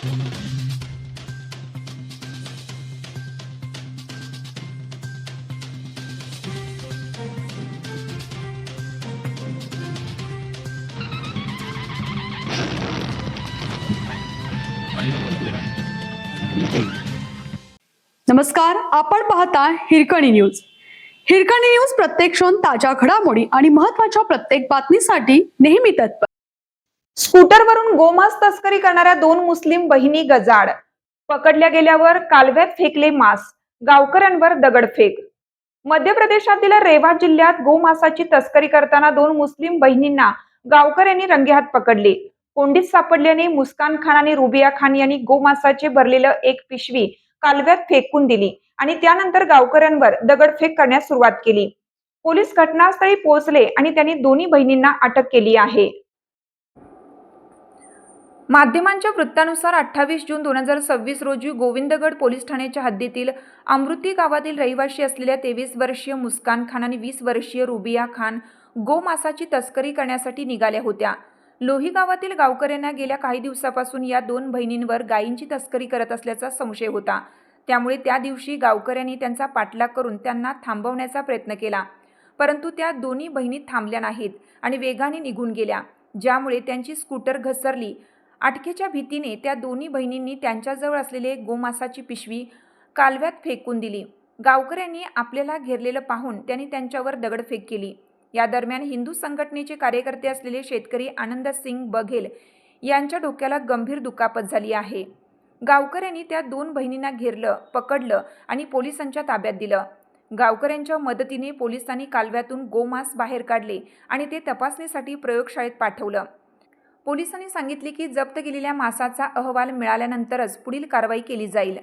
नमस्कार, आपण पाहता हिरकणी न्यूज. हिरकणी न्यूज प्रत्येक क्षण ताज्या घडामोडी आणि महत्त्वाच्या प्रत्येक बातमीसाठी नेहमी तत्पर. स्कूटरवरून गोमांस तस्करी करणाऱ्या 2 मुस्लिम बहिणी गजाआड. पकडल्या गेल्यावर कालव्यात फेकले मांस, गावकऱ्यांवर दगडफेक. मध्य प्रदेशातील रेवा जिल्ह्यात गोमांसाची तस्करी करताना 2 मुस्लिम बहिणींना गावकऱ्यांनी रंगेहात पकडले. कोंडीत सापडल्याने मुस्कान खान आणि रुबिया खान यांनी गोमांसाचे भरलेलं एक पिशवी कालव्यात फेकून दिली आणि त्यानंतर गावकऱ्यांवर दगडफेक करण्यास सुरुवात केली. पोलीस घटनास्थळी पोहोचले आणि त्यांनी दोन्ही बहिणींना अटक केली आहे. माध्यमांच्या वृत्तानुसार 28 जून 2026 रोजी गोविंदगड पोलीस ठाण्याच्या हद्दीतील अमृती गावातील रहिवासी असलेल्या 23 वर्षीय मुस्कान खान आणि 20 वर्षीय रुबिया खान गोमांसाची तस्करी करण्यासाठी निघाल्या होत्या. लोही गावातील गावकऱ्यांना गेल्या काही दिवसापासून या 2 बहिणींवर गायींची तस्करी करत असल्याचा संशय होता. त्यामुळे त्या दिवशी गावकऱ्यांनी त्यांचा पाठलाग करून त्यांना थांबवण्याचा प्रयत्न केला, परंतु त्या दोन्ही बहिणी थांबल्या नाहीत आणि वेगाने निघून गेल्या, ज्यामुळे त्यांची स्कूटर घसरली. अटकेच्या भीतीने त्या दोन्ही बहिणींनी त्यांच्याजवळ असलेले गोमांसाची पिशवी कालव्यात फेकून दिली. गावकऱ्यांनी आपल्याला घेरलेलं पाहून त्यांनी त्यांच्यावर दगडफेक केली. या दरम्यान हिंदू संघटनेचे कार्यकर्ते असलेले शेतकरी आनंद सिंग बघेल यांच्या डोक्याला गंभीर दुखापत झाली आहे. गावकऱ्यांनी त्या 2 बहिणींना घेरलं, पकडलं आणि पोलिसांच्या ताब्यात दिलं. गावकऱ्यांच्या मदतीने पोलिसांनी कालव्यातून गोमांस बाहेर काढले आणि ते तपासणीसाठी प्रयोगशाळेत पाठवलं. पोलिसांनी सांगितले की जप्त केलेल्या मांसाचा अहवाल मिळाल्यानंतरच पुढील कारवाई केली जाईल.